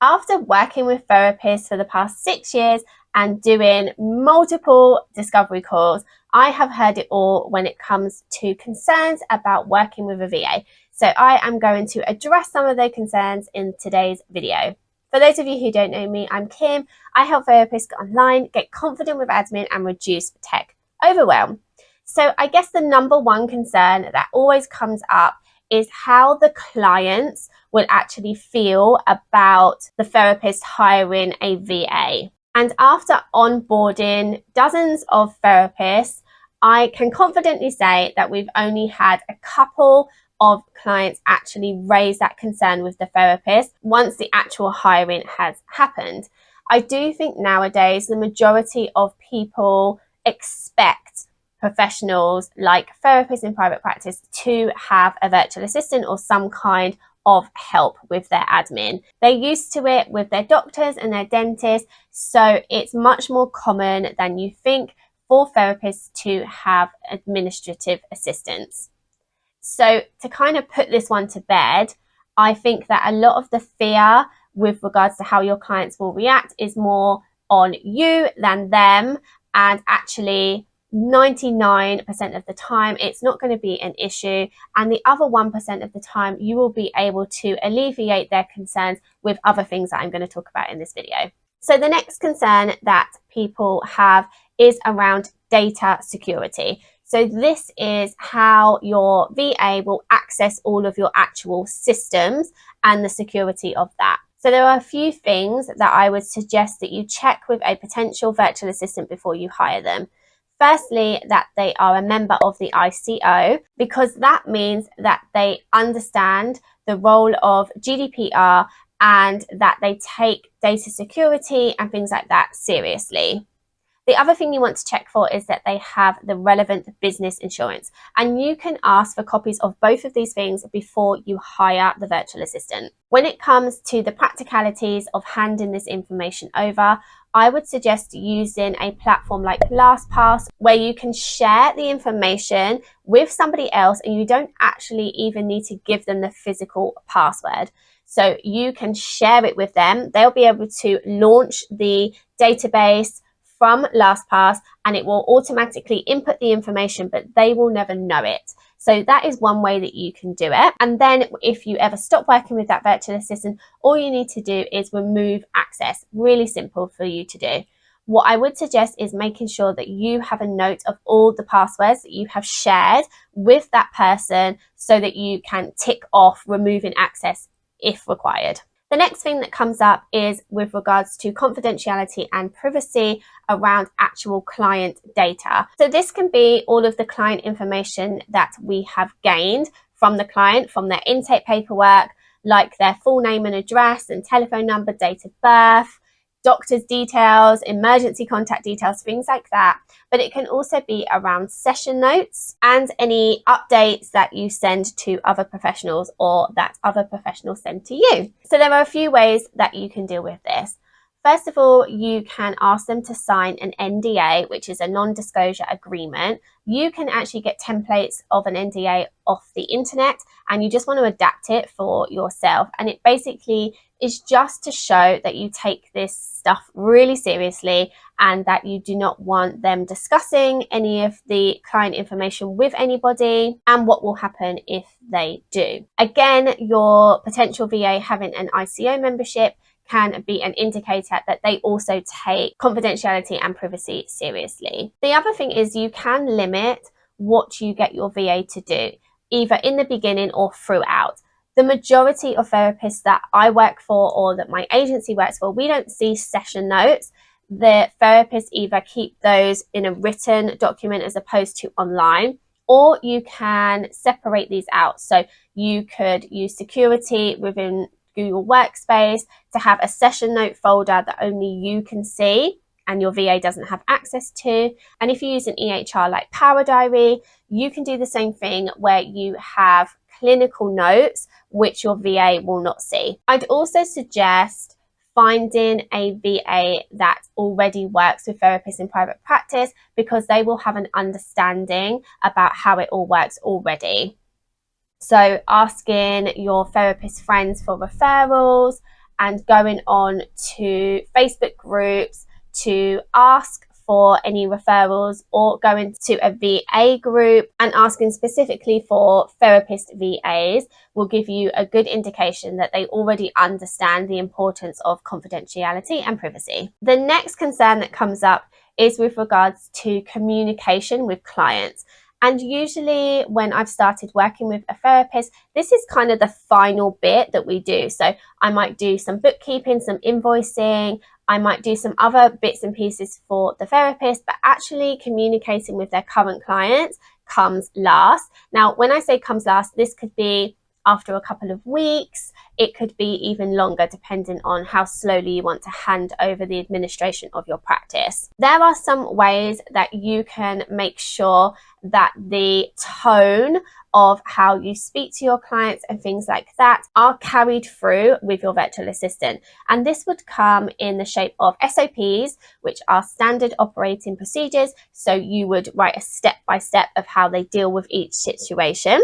After working with therapists for the past 6 years and doing multiple discovery calls, I have heard it all when it comes to concerns about working with a VA. So I am going to address some of those concerns in today's video. For those of you who don't know me, I'm Kim. I help therapists get online, get confident with admin, and reduce tech overwhelm. So I guess the number one concern that always comes up is how the clients will actually feel about the therapist hiring a VA. And after onboarding dozens of therapists, I can confidently say that we've only had a couple of clients actually raise that concern with the therapist once the actual hiring has happened. I do think nowadays the majority of people expect professionals like therapists in private practice to have a virtual assistant or some kind of help with their admin. They're used to it with their doctors and their dentists, so it's much more common than you think for therapists to have administrative assistants. So to kind of put this one to bed, I think that a lot of the fear with regards to how your clients will react is more on you than them, and actually 99% of the time it's not going to be an issue, and the other 1% of the time you will be able to alleviate their concerns with other things that I'm going to talk about in this video. So the next concern that people have is around data security. So this is how your VA will access all of your actual systems and the security of that. So there are a few things that I would suggest that you check with a potential virtual assistant before you hire them. Firstly, that they are a member of the ICO, because that means that they understand the role of GDPR and that they take data security and things like that seriously. The other thing you want to check for is that they have the relevant business insurance, and you can ask for copies of both of these things before you hire the virtual assistant. When it comes to the practicalities of handing this information over, I would suggest using a platform like LastPass, where you can share the information with somebody else and you don't actually even need to give them the physical password. So you can share it with them. They'll be able to launch the database from LastPass and it will automatically input the information, but they will never know it. So that is one way that you can do it. And then if you ever stop working with that virtual assistant, all you need to do is remove access. Really simple for you to do. What I would suggest is making sure that you have a note of all the passwords that you have shared with that person so that you can tick off removing access if required. The next thing that comes up is with regards to confidentiality and privacy around actual client data. So this can be all of the client information that we have gained from the client, from their intake paperwork, like their full name and address and telephone number, date of birth, doctor's details, emergency contact details, things like that. But it can also be around session notes and any updates that you send to other professionals or that other professionals send to you. So there are a few ways that you can deal with this. First of all, you can ask them to sign an NDA, which is a non-disclosure agreement. You can actually get templates of an NDA off the internet and you just want to adapt it for yourself. And it basically is just to show that you take this stuff really seriously and that you do not want them discussing any of the client information with anybody and what will happen if they do. Again, your potential VA having an ICO membership can be an indicator that they also take confidentiality and privacy seriously. The other thing is you can limit what you get your VA to do, either in the beginning or throughout. The majority of therapists that I work for or that my agency works for, we don't see session notes. The therapists either keep those in a written document as opposed to online, or you can separate these out. So you could use security within Google Workspace to have a session note folder that only you can see and your VA doesn't have access to. And if you use an EHR like Power Diary, you can do the same thing where you have clinical notes which your VA will not see. I'd also suggest finding a VA that already works with therapists in private practice, because they will have an understanding about how it all works already. So asking your therapist friends for referrals and going on to Facebook groups to ask for any referrals, or going to a VA group and asking specifically for therapist VAs will give you a good indication that they already understand the importance of confidentiality and privacy. The next concern that comes up is with regards to communication with clients. And usually when I've started working with a therapist, this is kind of the final bit that we do. So I might do some bookkeeping, some invoicing, I might do some other bits and pieces for the therapist, but actually communicating with their current clients comes last. Now, when I say comes last, this could be after a couple of weeks. It could be even longer, depending on how slowly you want to hand over the administration of your practice. There are some ways that you can make sure that the tone of how you speak to your clients and things like that are carried through with your virtual assistant. And this would come in the shape of SOPs, which are standard operating procedures. So you would write a step-by-step of how they deal with each situation.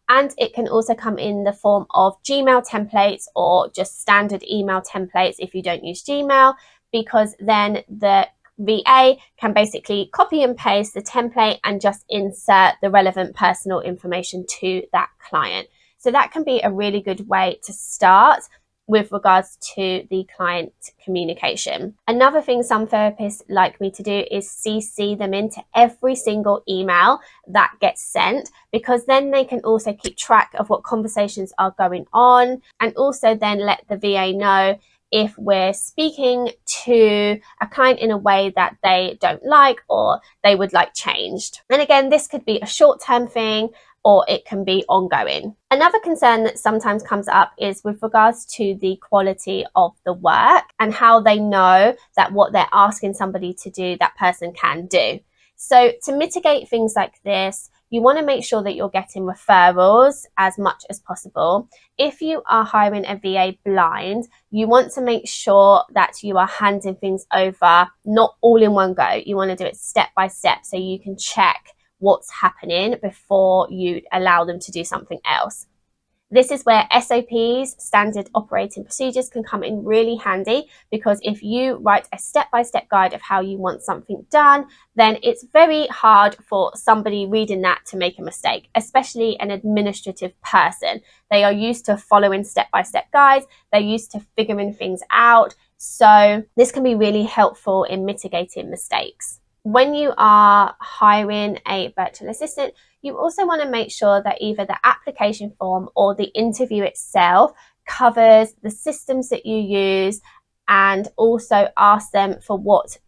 And it can also come in the form of Gmail templates or just standard email templates if you don't use Gmail, because then the VA can basically copy and paste the template and just insert the relevant personal information to that client. So that can be a really good way to start with regards to the client communication. Another thing some therapists like me to do is CC them into every single email that gets sent, because then they can also keep track of what conversations are going on, and also then let the VA know if we're speaking to a client in a way that they don't like or they would like changed. And again, this could be a short-term thing, or it can be ongoing. Another concern that sometimes comes up is with regards to the quality of the work and how they know that what they're asking somebody to do, that person can do. So to mitigate things like this, you want to make sure that you're getting referrals as much as possible. If you are hiring a VA blind, you want to make sure that you are handing things over, not all in one go. You want to do it step by step so you can check what's happening before you allow them to do something else. This is where SOPs, standard operating procedures, can come in really handy, because if you write a step-by-step guide of how you want something done, then it's very hard for somebody reading that to make a mistake, especially an administrative person. They are used to following step-by-step guides. They're used to figuring things out. So this can be really helpful in mitigating mistakes. When you are hiring a virtual assistant, you also want to make sure that either the application form or the interview itself covers the systems that you use, and also ask them for what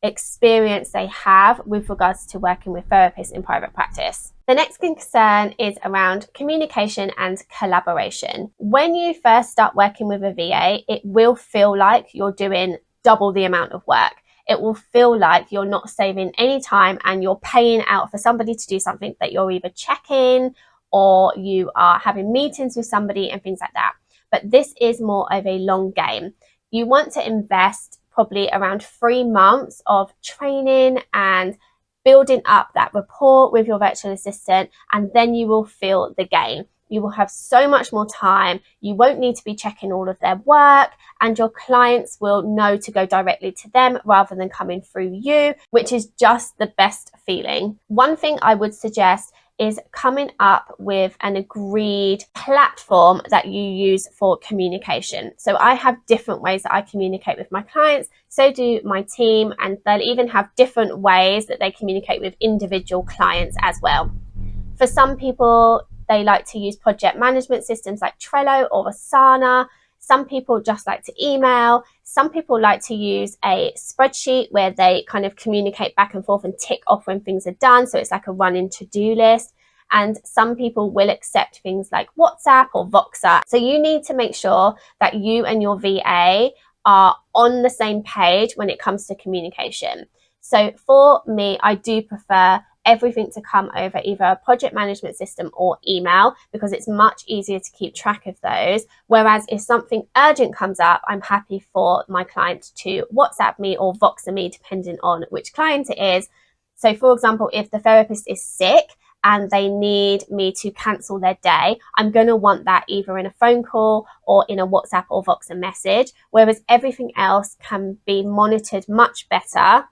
experience they have with regards to working with therapists in private practice. The next concern is around communication and collaboration. When you first start working with a VA, it will feel like you're doing double the amount of work. It will feel like you're not saving any time and you're paying out for somebody to do something that you're either checking or you are having meetings with somebody and things like that. But this is more of a long game. You want to invest probably around 3 months of training and building up that rapport with your virtual assistant, and then you will feel the gain. You will have so much more time. You won't need to be checking all of their work, and your clients will know to go directly to them rather than coming through you, which is just the best feeling. One thing I would suggest is coming up with an agreed platform that you use for communication. So I have different ways that I communicate with my clients, so do my team, and they'll even have different ways that they communicate with individual clients as well. For some people, they like to use project management systems like Trello or Asana. Some people just like to email. Some people like to use a spreadsheet where they kind of communicate back and forth and tick off when things are done. So it's like a running to-do list. And some people will accept things like WhatsApp or Voxer. So you need to make sure that you and your VA are on the same page when it comes to communication. So for me, I do prefer everything to come over either a project management system or email, because it's much easier to keep track of those. Whereas if something urgent comes up, I'm happy for my client to WhatsApp me or Voxer me, depending on which client it is. So for example, if the therapist is sick and they need me to cancel their day, I'm going to want that either in a phone call or in a WhatsApp or Voxer message, whereas everything else can be monitored much better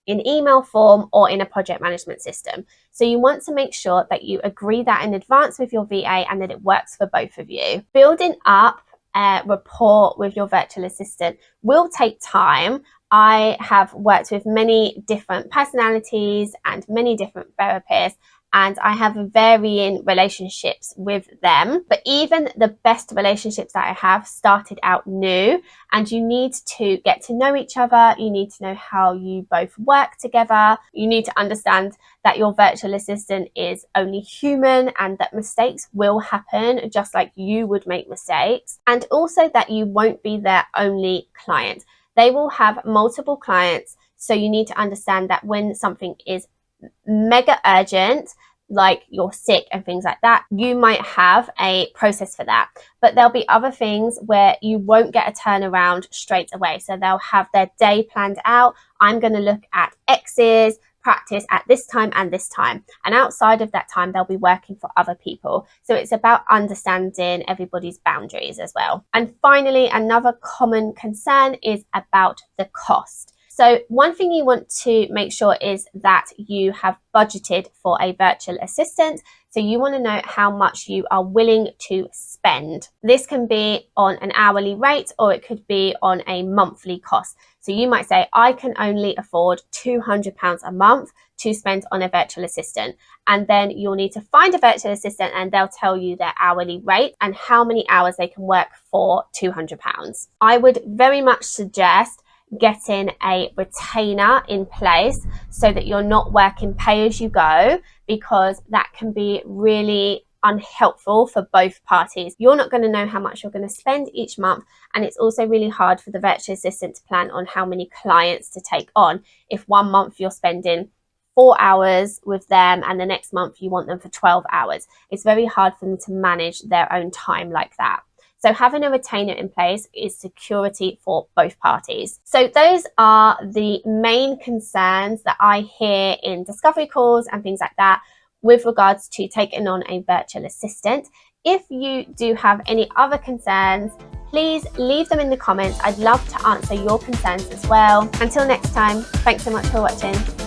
in email form or in a project management system. So you want to make sure that you agree that in advance with your VA and that it works for both of you. Building up a rapport with your virtual assistant will take time. I have worked with many different personalities and many different therapists, and I have varying relationships with them. But even the best relationships that I have started out new, and you need to get to know each other. You need to know how you both work together. You need to understand that your virtual assistant is only human and that mistakes will happen just like you would make mistakes. And also that you won't be their only client. They will have multiple clients. So you need to understand that when something is mega urgent, like you're sick and things like that, you might have a process for that. But there'll be other things where you won't get a turnaround straight away. So they'll have their day planned out. I'm going to look at X's practice at this time and this time. And outside of that time, they'll be working for other people. So it's about understanding everybody's boundaries as well. And finally, another common concern is about the cost. So one thing you want to make sure is that you have budgeted for a virtual assistant. So you want to know how much you are willing to spend. This can be on an hourly rate or it could be on a monthly cost. So you might say, I can only afford £200 a month to spend on a virtual assistant. And then you'll need to find a virtual assistant and they'll tell you their hourly rate and how many hours they can work for £200. I would very much suggest getting a retainer in place so that you're not working pay as you go, because that can be really unhelpful for both parties. You're not going to know how much you're going to spend each month, and it's also really hard for the virtual assistant to plan on how many clients to take on. If one month you're spending 4 hours with them and the next month you want them for 12 hours, it's very hard for them to manage their own time like that. So having a retainer in place is security for both parties. So those are the main concerns that I hear in discovery calls and things like that with regards to taking on a virtual assistant. If you do have any other concerns, please leave them in the comments. I'd love to answer your concerns as well. Until next time, thanks so much for watching.